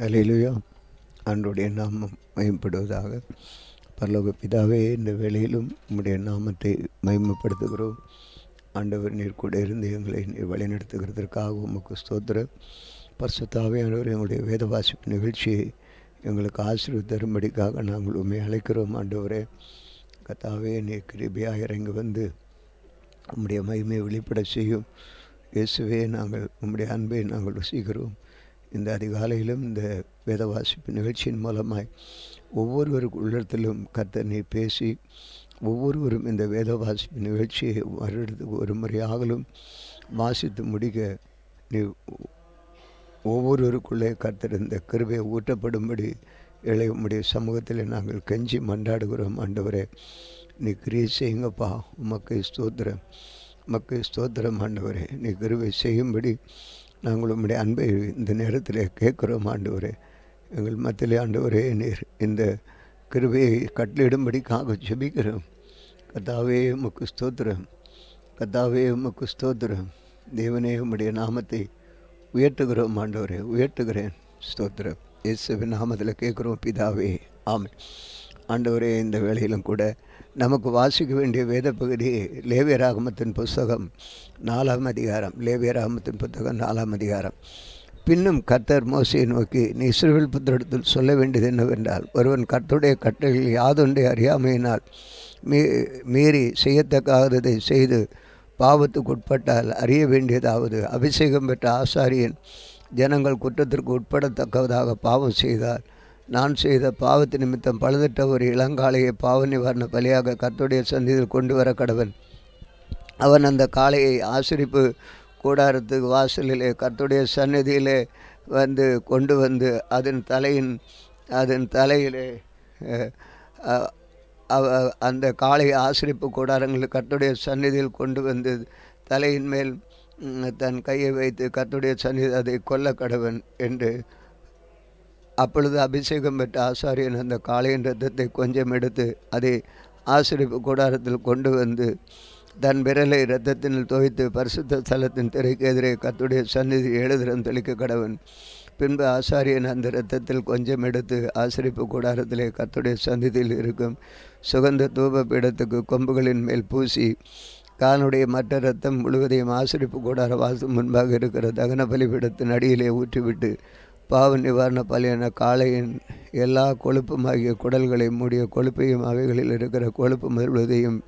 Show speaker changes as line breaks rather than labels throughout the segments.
அல்லேலூயா. ஆண்டவருடைய நாமம் மகிமைப்படுவதாக. பரலோக பிதாவே, இந்த வேளையிலும் உம்முடைய நாமத்தை மகிமைப்படுத்துகிறோம். ஆண்டவர் நீர் கூட இருந்து எங்களை நீர் வழிநடத்துகிறதற்காக உமக்கு ஸ்தோத்திரம். பரிசுத்த ஆவியானவர் எங்களுடைய வேத வாசிப்பு நிகழ்ச்சியை எங்களுக்கு ஆசீர்வாதம் தரும்படிக்காக நாங்கள் உண்மை அழைக்கிறோம். ஆண்டவரே கர்த்தாவே, நீர் கிருபையாக இறங்கி வந்து உம்முடைய மகிமையை வெளிப்பட செய்யும். இயேசுவே, நாங்கள் உம்முடைய அன்பை நாங்கள் ருசிக்கிறோம். இந்த அதிகாலையிலும் இந்த வேத வாசிப்பு நிகழ்ச்சியின் மூலமாய் ஒவ்வொருவருக்கு உள்ளத்திலும் கர்த்தர் நீர் பேசி ஒவ்வொருவரும் இந்த வேத வாசிப்பு நிகழ்ச்சியை வருடத்துக்கு ஒரு முறையாகலும் வாசித்து முடிக்க நீ ஒவ்வொருவருக்குள்ளே கர்த்தர் இந்த கிருபையை ஊற்றப்படும்படி இளைய உம்முடைய சமூகத்தில் நாங்கள் கெஞ்சி மன்றாடுகிறோம். ஆண்டவரே, நீ கிரியை செய்யுங்கப்பா. உமக்கு ஸ்தோத்திரம், உமக்கு ஸ்தோத்திரம். ஆண்டவரே, நீ கிருபை செய்யும்படி நாங்கள் உம்முடைய அன்பை இந்த நேரத்தில் கேட்குறோம். ஆண்டவரே, எங்கள் மத்தியிலே ஆண்டவரே நீர் இந்த கிருபையை கட்டளையிடும்படிக்காக ஜெபிக்கிறோம். கர்த்தாவே உமக்கு ஸ்தோத்திரம், கர்த்தாவே உமக்கு ஸ்தோத்திரம். தேவனே, உம்முடைய நாமத்தை உயர்த்துகிறோம். ஆண்டவரே, உயர்த்துகிறேன். ஸ்தோத்திரம். இயேசுவின் நாமத்தில் கேட்குறோம் பிதாவே, ஆமென். ஆண்டவரே, இந்த வேளையிலும் கூட நமக்கு வாசிக்க வேண்டிய வேத பகுதி லேவியராகமத்தின் புஸ்தகம் 4ஆம் அதிகாரம். லேவியராகமத்தின் புத்தகம் 4ஆம் அதிகாரம். பின்னும் கர்த்தர் மோசேயை நோக்கி, நீ இஸ்ரவேல் புத்திரத்தில் சொல்ல வேண்டியது என்னவென்றால், ஒருவன் கர்த்தருடைய கட்டளையில் யாதொன்றை அறியாமையினால் மீறி செய்யத்தக்காததை செய்து பாவத்துக்கு உட்பட்டால் அறிய வேண்டியதாவது, அபிஷேகம் பெற்ற ஆசாரியன் ஜனங்கள் குற்றத்திற்கு உட்படத்தக்கதாக பாவம் செய்தார், நான் செய்த பாவத்து நிமித்தம் பழுதற்ற ஒரு இளங்காளையை பாவ நிவாரண பலியாக கர்த்தருடைய சந்நிதியில் கொண்டு வர கடவன். அவன் அந்த காளையை ஆசரிப்பு கூடாரத்துக்கு வாசலிலே கர்த்தருடைய சந்நிதியிலே வந்து கொண்டு வந்து அதன் தலையிலே அந்த காளை ஆசரிப்பு கூடாரங்களில் கர்த்தருடைய சந்நிதியில் கொண்டு வந்து தலையின் மேல் தன் கையை வைத்து கர்த்தருடைய சந்நிதி அதை கொல்ல கடவன் என்று. அப்பொழுது அபிஷேகம் பெற்ற ஆசாரியன் அந்த காளையின் இரத்தத்தை கொஞ்சம் எடுத்து அதை ஆசரிப்பு கூடாரத்தில் கொண்டு வந்து தன் விரலை இரத்தத்தினில் துவைத்து பரிசுத்த ஸ்தலத்தின் திரைக்கு எதிரே கர்த்தருடைய சந்நிதி 7 தரம் தெளிக்க கடவன். பின்பு ஆசாரியன் அந்த இரத்தத்தில் கொஞ்சம் எடுத்து ஆசரிப்பு கூடாரத்திலே கர்த்தருடைய சந்நிதியில் இருக்கும் சுகந்த தூப பீடத்துக்கு கொம்புகளின் மேல் பூசி காலனுடைய மற்ற இரத்தம் முழுவதையும் ஆசரிப்பு கூடார வாசம் முன்பாக இருக்கிற தகன பலிபீடத்தின் அடியிலே ஊற்றிவிட்டு பாவ நிவாரண பலியான காளையின் எல்லா கொழுப்புமாகிய குடல்களை மூடிய கொழுப்பையும் அவைகளில் இருக்கிற கொழுப்பு முழுவதையும்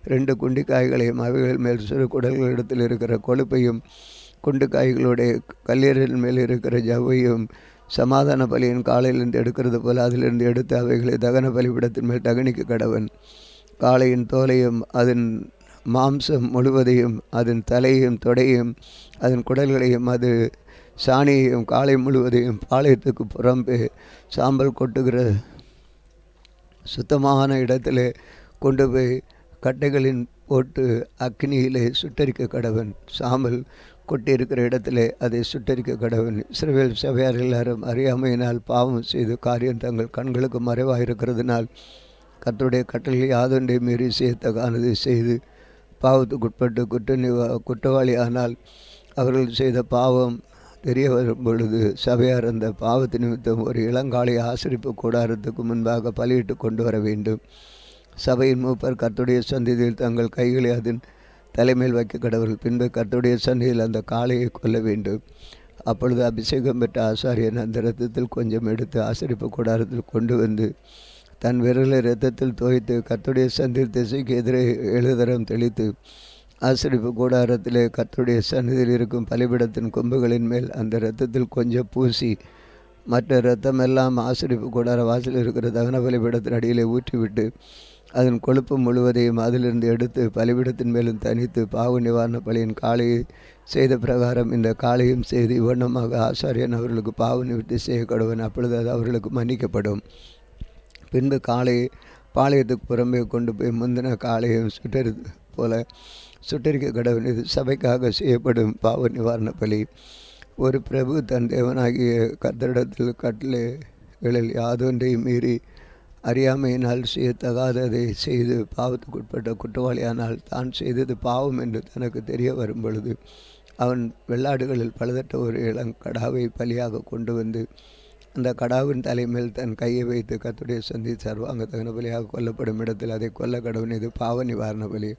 2 குண்டிக்காய்களையும் அவைகள் மேல் சிறு குடல்களிடத்தில் இருக்கிற கொழுப்பையும் குண்டுக்காய்களுடைய கல்லீரலின் மேல் இருக்கிற ஜவ்வையும் சமாதான பலியின் காலையிலிருந்து எடுக்கிறது போல் அதிலிருந்து எடுத்து அவைகளை தகன பலிபீடத்தின் மேல் தகனிக்க கடவன். காளையின் தோலையும் அதன் மாம்சம் முழுவதையும் அதன் தலையையும் தொடையும் அதன் குடல்களையும் அது சாணியையும் காளை முழுவதையும் பாளையத்துக்கு புறம்பே சாம்பல் கொட்டுகிற சுத்தமான இடத்திலே கொண்டு போய் கட்டைகளின் போட்டு அக்னியிலே சுட்டரிக்க கடவன். சாம்பல் கொட்டியிருக்கிற இடத்திலே அதை சுட்டரிக்க கடவன். இஸ்ரவேல் சபையார் எல்லாரும் அறியாமையினால் பாவம் செய்து காரியம் தங்கள் கண்களுக்கு மறைவாயிருக்கிறதுனால் கர்த்தருடைய கட்டளையை யாதொன்றை மீறி செய்யத்தகானதை செய்து பாவத்துக்குட்பட்டு குற்றவாளி ஆனால் அவர்கள் செய்த பாவம் தெரிய வரும் பொழுது சபையார் அந்த பாவத்து நிமித்தம் ஒரு இளங்காளை ஆசரிப்பு கூடாரத்துக்கு முன்பாக பலியிட்டு கொண்டு வர வேண்டும். சபையின் மூப்பர் கர்த்தருடைய சந்நிதியில் தங்கள் கைகளை அதன் தலைமையில் வைக்க கடவர்கள். பின்பு கர்த்தருடைய சந்நிதியில் அந்த காளையை கொல்ல வேண்டும். அப்பொழுது அபிஷேகம் பெற்ற ஆசாரியன் அந்த இரத்தத்தில் கொஞ்சம் எடுத்து ஆசரிப்பு கூடாரத்தில் கொண்டு வந்து தன் விரலை இரத்தத்தில் துவைத்து கர்த்தருடைய சந்நிதியில் திசைக்கு எதிரே 7 தரம் தெளித்து ஆசரிப்பு கூடாரத்திலே கர்த்தருடைய சந்நிதியில் இருக்கும் பலிபீடத்தின் கொம்புகளின் மேல் அந்த இரத்தத்தில் கொஞ்சம் பூசி மற்ற இரத்தம் எல்லாம் ஆசரிப்பு கூடார வாசல் இருக்கிற தகன பலிபீடத்தின் அடியிலே ஊற்றிவிட்டு அதன் கொழுப்பு முழுவதையும் அதிலிருந்து எடுத்து பலிபீடத்தின் மேலும் தனித்து பாவ நிவாரண பலியின் காளையை செய்த பிரகாரம் இந்த காளையும் செய்து இவ்வண்ணமாக ஆசாரியன் அவர்களுக்கு பாவ நிவர்த்தி செய்ய கடவன். அப்பொழுது அது அவர்களுக்கு மன்னிக்கப்படும். பின்பு காளையை பாளையத்துக்கு புறம்பே கொண்டு போய் முந்தின காளையும் சுட்டரித்து போல சுட்டரிக்க கடவன். இது சபைக்காக செய்யப்படும் பாவ நிவாரண பலி. ஒரு பிரபு தன் தேவனாகிய கர்த்தரிடத்தில் கட்டளைகளில் யாதொன்றையும் மீறி அறியாமையினால் செய்யத்தகாததை செய்து பாவத்துக்குட்பட்ட குற்றவாளியானால் தான் செய்தது பாவம் என்று தனக்கு தெரிய வரும் பொழுது அவன் வெள்ளாடுகளில் பழுதற்ற ஒரு இளங்கடாவை பலியாக கொண்டு வந்து அந்த கடாவின் தலைமேல் தன் கையை வைத்து கர்த்தருடைய சந்தி சர்வாங்க தகன பலியாக கொல்லப்படும் இடத்தில் அதை கொல்ல கடவன். இது பாவ நிவாரண பலி.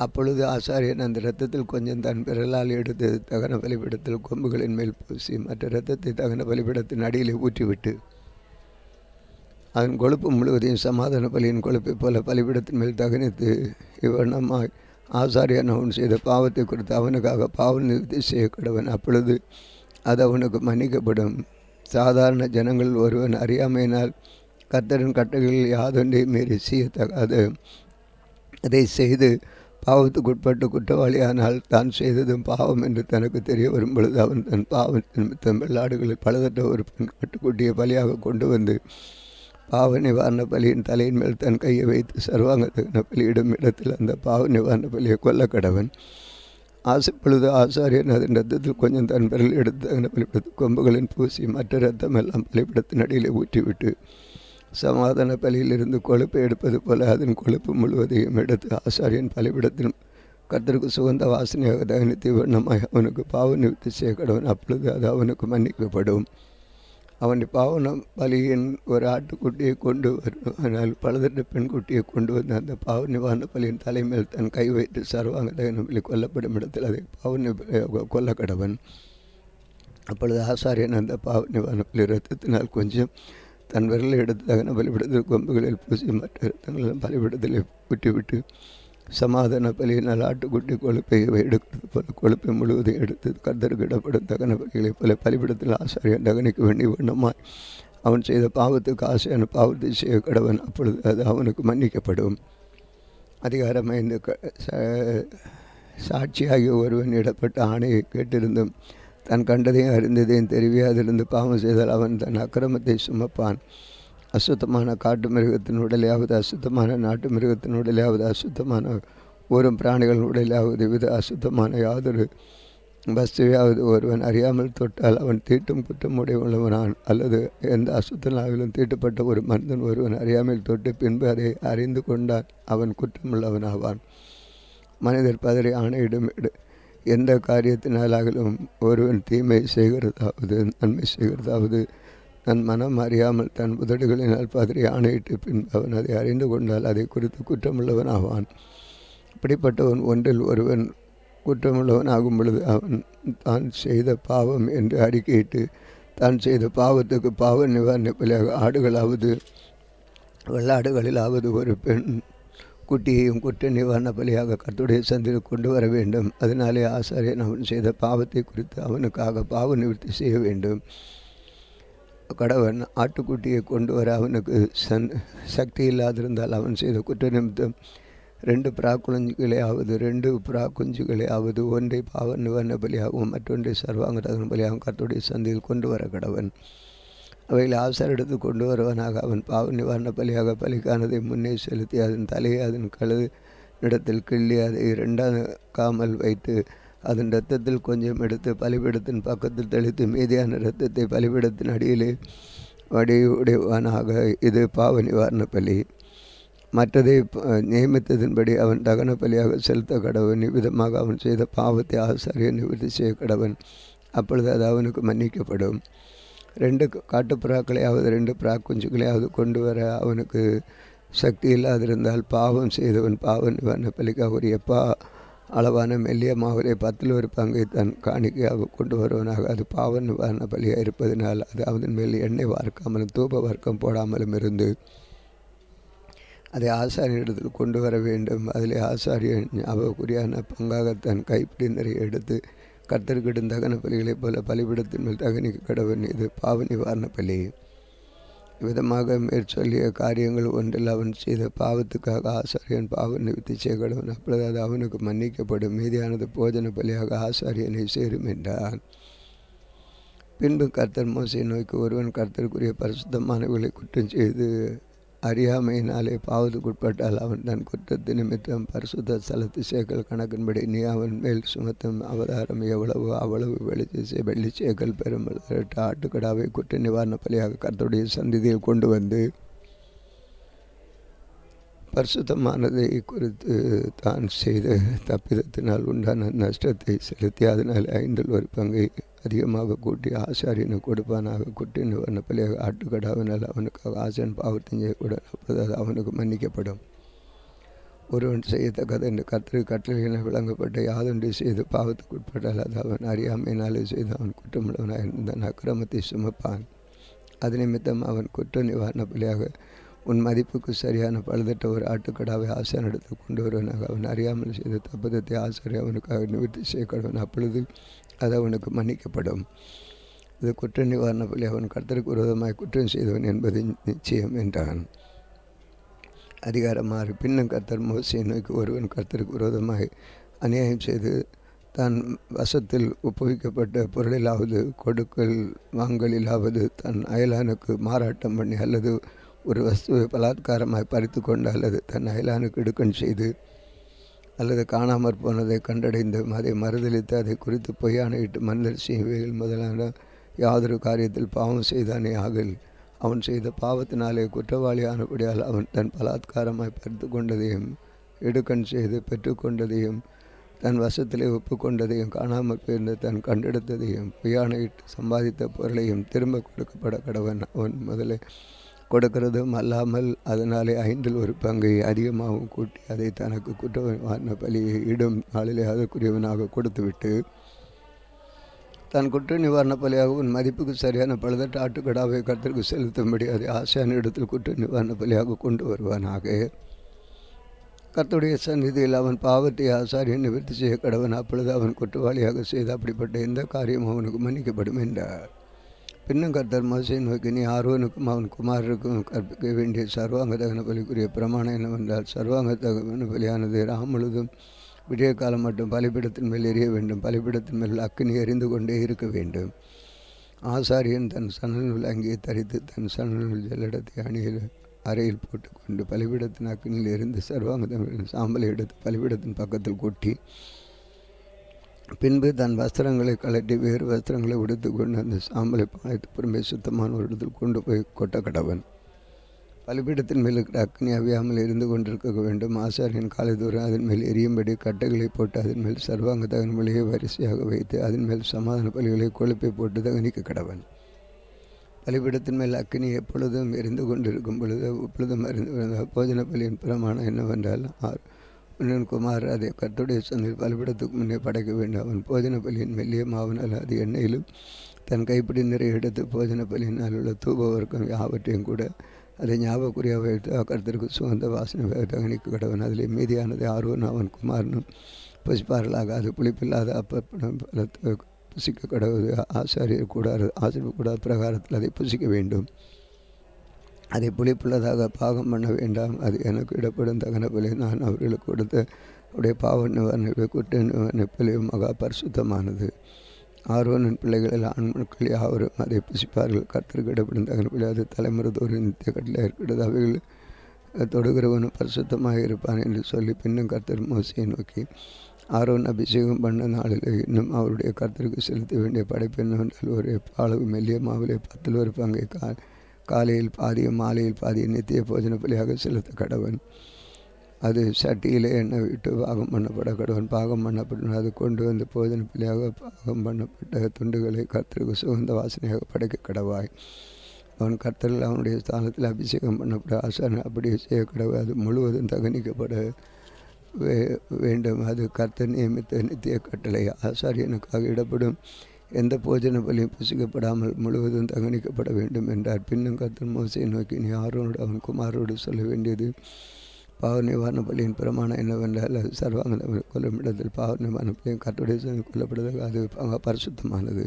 அப்பொழுது ஆசாரியன் அந்த இரத்தத்தில் கொஞ்சம் தன் விரலால் எடுத்து தகன பலிபீடத்தில் கொம்புகளின் மேல் பூசி மற்ற இரத்தத்தை தகன பலிபீடத்தின் அடியிலே ஊற்றிவிட்டு அதன் கொழுப்பு முழுவதையும் சமாதான பலியின் கொழுப்பை போல பலிபீடத்தின் மேல் தகனித்து இவ்வண்ணமாய் ஆசாரியன் அவன் செய்த பாவத்தை குறித்து அவனுக்காக பாவ நிவர்த்தி செய்ய கடவன். அப்பொழுது அது அவனுக்கு மன்னிக்கப்படும். சாதாரண ஜனங்கள் ஒருவன் அறியாமையினால் கர்த்தரின் கட்டளைகளில் யாதொன்றை மீறி செய்யத்தகாது அதை செய்து பாவத்துக்குட்பட்டு குற்றவாளியானால் தான் செய்ததும் பாவம் என்று தனக்கு தெரிய வரும் பொழுது அவன் தன் பாவத்தின் வெள்ளாடுகளில் பலதட்ட ஒரு பெண் கட்டுக்குட்டியை பலியாக கொண்டு வந்து பாவ நிவாரண பலியின் தலையின் மேல் தன் கையை வைத்து சர்வாங்க தகன பலியிடும் இடத்தில் அந்த பாவ நிவாரண பலியை கொல்ல கடவன். பொழுது ஆசாரியன் அதன் இரத்தத்தில் கொஞ்சம் தன் விரல் எடுத்து தகன பலிபிடத்து கொம்புகளின் பூசி மற்ற இரத்தம் எல்லாம் பலிபிடத்தின் அடியிலே ஊற்றிவிட்டு சமாதான பலியிலிருந்து கொழுப்பை எடுப்பது போல அதன் கொழுப்பு முழுவதையும் எடுத்து ஆசாரியன் பலிபிடத்தில் கர்த்தருக்கு சுகந்த வாசனையாக தகனித்து வண்ணமாய் அவனுக்கு பாவ நிவர்த்தி செய்ய கடவன். அப்பொழுது அது அவனுக்கு மன்னிக்கப்படும். அவன் பாவனம் பலியின் ஒரு ஆட்டுக்குட்டியை கொண்டு வருவானால் பலதட்ட பெண் குட்டியை கொண்டு வந்து அந்த பாவ நிவாரண பலியின் தலைமையில் தன் கை வைத்து சர்வாங்க தகன பலி கொல்லப்படும் இடத்தில் அதை பாவ கொல்ல கடவன். அப்பொழுது ஆசாரியன் அந்த பாவ நிவாரண பலி இரத்தத்தினால் கொஞ்சம் தன் விரலை எடுத்து தகன பலிபிடத்தில் கொம்புகளில் பூசி மற்ற இரத்தங்களும் பலிபிடத்தில் விட்டுவிட்டு சமாதான பலியினால் ஆட்டுக்குட்டி கொழுப்பை எடுக்கிறது போல கொழுப்பை முழுவதும் எடுத்து கர்த்தருக்கு இடப்படும் தகன பலிகளைப் போல பலிபிடத்தில் ஆசாரியன் தகனிக்க வேண்டிய வண்ணமாய் அவன் செய்த பாவத்துக்கு ஆசையான பாவத்தை செய்ய கடவன். அப்பொழுது அது அவனுக்கு மன்னிக்கப்படும். அதிகாரம் 5. சாட்சியாகிய ஒருவன் இடப்பட்ட ஆணையை கேட்டிருந்தும் தன் கண்டதையும் அறிந்ததையும் தெரிவியாதிருந்து பாவம் செய்தால் அவன் தன் அக்கிரமத்தை சுமப்பான். அசுத்தமான காட்டு மிருகத்தின் உடலையாவது அசுத்தமான நாட்டு மிருகத்தின் உடலையாவது அசுத்தமான ஊரும் பிராணிகளின் உடலையாவது வித அசுத்தமான யாதொரு வஸ்துவையாவது ஒருவன் அறியாமல் தொட்டால் அவன் தீட்டும் குற்றமுடைய உள்ளவனான். அல்லது எந்த அசுத்தனாவிலும் தீட்டப்பட்ட ஒரு மனிதன் ஒருவன் அறியாமல் தொட்டு பின்பு அதை அறிந்து கொண்டான் அவன் குற்றமுள்ளவனாவான். மனிதர் பதறி ஆணையிடும் எந்த காரியத்தினாலும் ஒருவன் தீமை செய்கிறதாவது நன்மை செய்கிறதாவது தன் மனம் அறியாமல் தன் உதடுகளினால் பதறி ஆணையிட்டு பின் அவன் அதை அறிந்து கொண்டால் அதை குறித்து குற்றமுள்ளவன் ஆவான். இப்படிப்பட்டவன் ஒன்றில் ஒருவன் குற்றமுள்ளவன் ஆகும் பொழுது அவன் தான் செய்த பாவம் என்று அறிக்கையிட்டு தான் செய்த பாவத்துக்கு பாவ நிவாரண பலியாக ஆடுகளாவது வெள்ளாடுகளிலாவது ஒரு பெண் குட்டியையும் குற்ற நிவாரண பலியாக கர்த்தருடைய சந்தியில் கொண்டு வர வேண்டும். அதனாலே ஆசாரியன் அவன் செய்த பாவத்தை குறித்து அவனுக்காக பாவ நிவர்த்தி செய்ய வேண்டும். கடவன் ஆட்டுக்குட்டியை கொண்டு வர அவனுக்கு சக்தி இல்லாதிருந்தால் அவன் செய்த குற்ற நிமித்தம் 2 புறாக்குஞ்சுகளையாவது ஒன்றை பாவ நிவாரண பலியாகவும் மற்றொன்றை சர்வாங்க தகன பலியாகவும் கர்த்தருடைய சந்தியில் கொண்டு வர கடவன். அவைகளை ஆசாரிடத்து கொண்டு வருவனாக அவன் பாவ நிவாரண பலியாக பலிக்கானதை முன்னே செலுத்தி அதன் தலையை அதன் கழுது இடத்தில் கிள்ளி அதை 2 வைத்து அதன் இரத்தத்தில் கொஞ்சம் எடுத்து பலிபீடத்தின் பக்கத்தில் தெளித்து மீதியான இரத்தத்தை பலிபீடத்தின் அடியிலே வடிவுடையவனாக இது பாவ நிவாரண பலி. மற்றதை நியமித்ததின்படி அவன் தகன பலியாக செலுத்த கடவன். இவ்விதமாக அவன் செய்த பாவத்தை ஆசாரியன் நிவர்த்தி செய்ய கடவன். அப்பொழுது அது அவனுக்கு மன்னிக்கப்படும். 2 காட்டுப்புறாக்களையாவது 2 புறாக்குஞ்சுகளையாவது கொண்டு வர அவனுக்கு சக்தி இல்லாதிருந்தால் பாவம் செய்தவன் பாவ நிவாரண பலிக்காக ஒரு எப்பா அளவான மெல்லிய மாவிலே 10 ஒரு பங்கை தன் காணிக்கையாக கொண்டு வருவனாக. அது பாவ நிவாரண பலியாக இருப்பதனால் அது அதன் மேல் எண்ணெய் வார்க்காமலும் தூப வர்க்கம் போடாமலும் இருந்து அதை ஆசாரியனிடத்தில் கொண்டு வர வேண்டும். அதில் ஆசாரியன் ஞாபகக்குரியான பங்காக தன் கைப்பிடி நிறைய எடுத்து கர்த்தருக்கிடும் தகன பலிகளைப் போல பலிபீடத்தின் மேல் தகனிக்க கடவன். இது பாவ நிவாரண பலி. விதமாக மேற்சொல்லிய காரியங்கள் ஒன்றில் அவன் செய்த பாவத்துக்காக ஆசாரியன் பாவ நிவர்த்தி செய்ய கடவன். அப்பொழுது அது அவனுக்கு மன்னிக்கப்படும். மீதியானது போஜன பலியாக ஆசாரியனை சேரும் என்றான். பின்பு கர்த்தர் மோசையை நோக்கி, ஒருவன் கர்த்தருக்குரிய பரிசுத்தமானவர்களை குற்றம் செய்து அறியாமையினாலே பாவத்துக்குட்பட்டால் அவன் தன் குற்றத்து நிமித்தம் பரிசுத்த ஸ்தலத்து சேக்கல் கணக்கின்படி நீ அவன் மேல் சுமத்தும் அவதாரம் எவ்வளவோ அவ்வளவு வெள்ளி சேக்கல் பெறும் ஆட்டுக்கடாவை குற்ற நிவாரண பலியாக கர்த்தருடைய சந்நிதியில் கொண்டு வந்து பரிசுத்தமானதை குறித்து தான் செய்த தப்பிதத்தினால் உண்டான நஷ்டத்தை செலுத்தி அதனால் 1/5 அதிகமாக கூட்டி ஆசாரியனு கொடுப்பானாக. குட்டி நிவாரண பலியாக ஆட்டுக்கடாவினால் அவனுக்காக ஆசான் பாவத்தை செய்யக்கூட, அப்போது அது அவனுக்கு மன்னிக்கப்படும். ஒருவன் செய்யத்தக்கது என்று கர்த்தருக்கு கட்டளையின விளங்கப்பட்ட யாதொன்று செய்து பாவத்துக்கு உட்பட்டால் அது அவன் அறியாமையினாலே செய்து அவன் குற்றமுள்ளவனாக இருந்தான் அக்கிரமத்தை சுமப்பான். அது நிமித்தம் அவன் குற்ற நிவாரண பலியாக உன் மதிப்புக்கு சரியான பழுதற்ற ஒரு ஆட்டுக்கடாவை ஆசானிடத்தில் கொண்டு வருவனாக. அவன் அறியாமல் செய்த தப்பதத்தை ஆசாரி அவனுக்காக நிவர்த்தி செய்யக்கடவன், அப்பொழுது அது அவனுக்கு மன்னிக்கப்படும். இது குற்ற நிவாரண பலி, அவன் கர்த்தருக்கு விரோதமாய் குற்றம் செய்தவன் என்பது நிச்சயம் என்றான். அதிகாரம் 6. பின்னும் கர்த்தர் மோசேயை நோக்கி, ஒருவன் கர்த்தருக்கு விரோதமாய் அநியாயம் செய்து தான் வசத்தில் ஒப்புவிக்கப்பட்ட பொருளிலாவது கொடுக்கல் வாங்கலிலாவது தன் அயலானுக்கு மாறாட்டம் பண்ணி அல்லது ஒரு வஸ்துவை பலாத்காரமாய் பறித்து கொண்டு அல்லது தன் அயலானுக்கு இடுக்கண் செய்து அல்லது காணாமற் போனதை கண்டடைந்து அதை மறுதளித்து அதை குறித்து பொய்யானையிட்டு மனிதர் செய்வைகள் முதலான யாதொரு காரியத்தில் பாவம் செய்தானே ஆகல், அவன் செய்த பாவத்தினாலே குற்றவாளியானபடியால் அவன் தன் பலாத்காரமாய் பறித்து கொண்டதையும் இடுக்கண் செய்து பெற்றுக்கொண்டதையும் தன் வசத்திலே ஒப்புக்கொண்டதையும் காணாமற் போயிருந்த தன் கண்டெடுத்ததையும் பொய்யானையிட்டு சம்பாதித்த பொருளையும் திரும்ப கொடுக்கப்பட கடவன். அவன் முதலே கொடுக்கிறதும் அல்லாமல் அதனாலே 1/5 அதிகமாகவும் கூட்டி அதை தனக்கு குற்றவான பலியை இடும் நாளிலே அதற்குரியவனாக கொடுத்துவிட்டு தன் குற்ற நிவாரண பலியாக உன் மதிப்புக்கு சரியான பழுதற்ற ஆட்டுக்கடாவை கர்த்தருக்கு செலுத்தும்படி அதை ஆசான இடத்தில் குற்ற நிவாரண பலியாக கொண்டு வருவானாக. கர்த்தருடைய சந்நிதியில் அவன் பாவத்தை ஆசாரியன் நிவர்த்தி செய்ய கடவன், அப்பொழுது அவன் குற்றவாளியாக செய்து அப்படிப்பட்ட எந்த காரியமும் அவனுக்கு மன்னிக்கப்படும் என்றார். பின்னும் கர்த்தர் மோசேயை நோக்கி, நீ ஆரோனுக்கும் அவன் குமாரருக்கும் கற்பிக்க வேண்டிய சர்வாங்க தகன பலிக்குரிய பிரமாணம் என்னவென்றால், சர்வாங்க தகன பலியானது முழுதும் விடிய காலம் மட்டும் பலிபீடத்தின் மேல் எரிய வேண்டும். பலிபீடத்தின் மேல் அக்கினி எரிந்து கொண்டே இருக்க வேண்டும். ஆசாரியன் தன் சணல் அங்கியை தரித்து தன் சணல் ஜல்லடத்தை அணியில் அறையில் போட்டுக்கொண்டு பலிபீடத்தின் அக்கினியில் இருந்து சர்வாங்க சாம்பலை எடுத்து பலிபீடத்தின் பக்கத்தில் கொட்டி பின்பு தன் வஸ்திரங்களை கலட்டி வேறு வஸ்திரங்களை உடுத்து கொண்டு அந்த சாம்பலை பாய்த்து புறம்பே சுத்தமான ஒரு இடத்தில் கொண்டு போய் கொட்ட கடவன். பலிபீடத்தின் மேல் இருக்கிற அக்னி அவியாமல் இருந்து கொண்டிருக்க வேண்டும். ஆசாரியன் காலை தூரம் அதன் மேல் எரியும்படி கட்டைகளை போட்டு அதன் மேல் சர்வாங்க தகன பலியை வரிசையாக வைத்து அதன் மேல் சமாதான பலிகளை கொழுப்பை போட்டு தகனிக்க கடவன். பலிபீடத்தின் மேல் அக்கினி எப்பொழுதும் எரிந்து கொண்டிருக்கும் பொழுது எப்பொழுதும் அறிந்து போஜன பலியின் பிரமாணம் என்னவென்றால், உன் குமார் அதை கர்த்தருடைய சந்தையில் பலிபீடத்துக்கு முன்னே படைக்க வேண்டும். அவன் போஜன பலியின் மெல்லிய மாவினால் அது எண்ணெயிலும் தன் கைப்பிடி நிறைய எடுத்து போஜன பலியினால் உள்ள தூப வர்க்கம் யாவற்றையும் கூட அதை ஞாபகக்குறியாக வைத்து கர்த்தருக்கு சுகந்த வாசனை தகனிக்க கடவன். அதில் மீதியானது ஆர்வன் அவன் குமாரனும் புசிப்பார்களாக. அது புளிப்பில்லாத அப்பப்படம் பலத்தை புசிக்க கடவுது. ஆசாரியர் கூடாது ஆசிரியர் கூடாத பிரகாரத்தில் அதை புசிக்க வேண்டும். அதை புளிப்புள்ளதாக பாகம் பண்ண வேண்டாம். அது எனக்கு இடப்படும் தகன பலி. நான் அவர்களுக்கு கொடுத்த உடைய பாவ நிவாரண குற்ற நிவாரண பலி மகா பரிசுத்தமானது. ஆரோனின் பிள்ளைகளில் ஆண்மக்கள் யாவரும் அதை புசிப்பார்கள். கர்த்தருக்கு இடப்படும் தகன பலி அது தலைமுறை தோறும் நித்திய கட்டளை இருக்கிறது. அவைகள் தொடுகிறவனும் பரிசுத்தமாக இருப்பான் என்று சொல்லி பின்னும் கர்த்தர் மோசேயை நோக்கி, ஆரோன் அபிஷேகம் பண்ண நாளில் இன்னும் அவருடைய கர்த்தருக்கு செலுத்த வேண்டிய படைப்பு என்னவென்றால், ஒரு அளவு மெல்லிய மாவிலே 10 காலையில் பாதியும் மாலையில் பாதியும் நித்திய போஜன பலியாக செலுத்த கடவன். அது சட்டியிலே எண்ணெய் விட்டு பாகம் பண்ணப்பட கடவன். பாகம் பண்ணப்பட்ட அது கொண்டு வந்து போஜன பலியாக பாகம் பண்ணப்பட்ட துண்டுகளை கர்த்தருக்கு சுகந்த வாசனையாக படைக்க கடவாய். அவன் கர்த்தரில் அவனுடைய ஸ்தானத்தில் அபிஷேகம் பண்ணப்பட ஆசான அப்படியே செய்ய கடவை. அது முழுவதும் தகனிக்கப்பட வேண்டும். அது கர்த்தர் நியமித்த நித்திய கட்டளை. ஆசாரியனுக்காக இடப்படும் எந்த போஜன பலியும் புசிக்கப்படாமல் முழுவதும் தகனிக்கப்பட வேண்டும் என்றார். பின்னும் கர்த்தர் மோசேயை நோக்கி, நீ ஆரோனோடு அவன் குமாரோடு சொல்ல வேண்டியது பாவ நிவாரண பலியின் பிரமாணம் என்னவென்றால், அது சர்வாங்க கொல்லும் இடத்தில் பாவ நிவாரண பலியும் கர்த்தருடைய கொல்லப்படுவது அது பரிசுத்தமானது.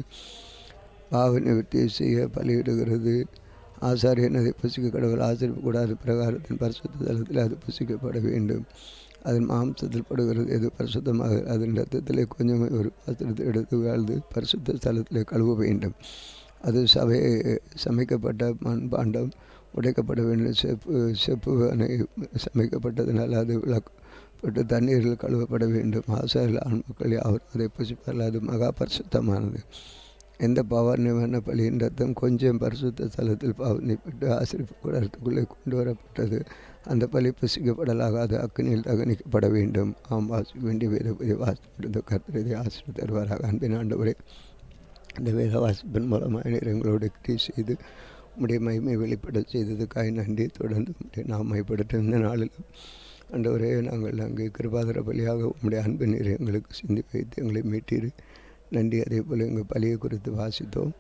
பாவ நிவர்த்தியை செய்ய பலியிடுகிறது. ஆசாரியன் அதை புசிக்க கடவுள் ஆசிரியப்பு கூடாது பிரகாரத்தின் பரிசுத்த தலத்தில் அது புசிக்கப்பட வேண்டும். அதன் மாம்சத்தில் படுகிறது எது பரிசுத்தமாக அதன் இரத்தத்திலே கொஞ்சம் ஒரு பாத்திரத்தை எடுத்து வாழ்ந்து பரிசுத்த ஸ்தலத்திலே கழுவ வேண்டும். அது சமைக்கப்பட்ட மண்பாண்டம் உடைக்கப்பட வேண்டும். செப்பு சமைக்கப்பட்டதனால் அது விளக்கப்பட்டு தண்ணீரில் கழுவப்பட வேண்டும். ஆசாரில் ஆண்மக்கள் யாவரும் அதை புசிப்பார்கள். அது மகா பரிசுத்தமானது. எந்த பாவ நிவாரண பலியின் ரத்தம் கொஞ்சம் பரிசுத்த ஸ்தலத்தில் பாவனைப்பட்டு ஆசிரிப்பு கூடாரத்துக்குள்ளே கொண்டு வரப்பட்டது. அந்த பலி புசிக்கப்படலாகாது, அக்கினியில் தகனிக்கப்பட வேண்டும். வாசிக்க வேண்டிய வேத வாசிப்பிருந்த கர்த்தரை ஆசிரியர் தருவாராக. அன்பின் ஆண்டவரே, இந்த வேத வாசிப்பின் மூலமாக நீர் எங்களோடு கிரியை செய்து உம்முடைய மகிமை வெளிப்பட செய்ததுக்காக நன்றி. தொடர்ந்து உம்முடைய நாம் மைப்படுத்த இந்த நாளிலும் ஆண்டவரே, நாங்கள் அங்கே கிருபாதர பலியாக உம்முடைய அன்பு நீர் எங்களுக்கு சிந்தி வைத்து எங்களை மீட்டீர். நன்றி. அதே போல் எங்கள் பலியை குறித்து வாசித்தோம்.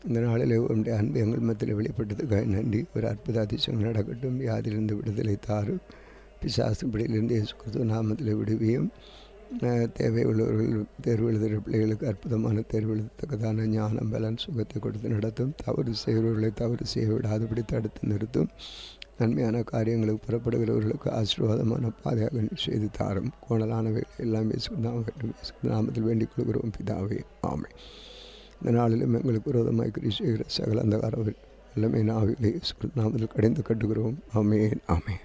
இந்த நாளில் உம்முடைய அன்பு எங்கள் மத்தியில் வெளிப்பட்டதுக்காக நன்றி. ஒரு அற்புத அதிசயம் நடக்கட்டும். வியாதியிலிருந்து விடுதலை தாரும். பிசாசு பிடியிலிருந்து இயேசு கிறிஸ்துவ நாமத்தில் விடுவியும். தேவை உள்ளவர்கள் தேர்வு எழுதுகிற பிள்ளைகளுக்கு அற்புதமான தேர்வு எழுதத்தக்கதான ஞானம் பலன் சுகத்தை கொடுத்து நடத்தும். தவறு செய்கிறவர்களை தவறு செய்ய விடாதபடி தடுத்து நிறுத்தும். நன்மையான காரியங்களுக்கு புறப்படுகிறவர்களுக்கு ஆசீர்வாதமான பாதையாக செய்து தாரும். கோணலானவை எல்லாம் நாமத்தில் வேண்டிக் கொள்கிறோம் பிதாவே, ஆமென். இந்த நாளிலும் எங்களுக்கு விரோதமாய் கிரியை செய்கிற சகல அந்தகார எல்லாமே நாவிலே நாமத்தில் கடிந்து கட்டுகிறோம். ஆமென், ஆமென்.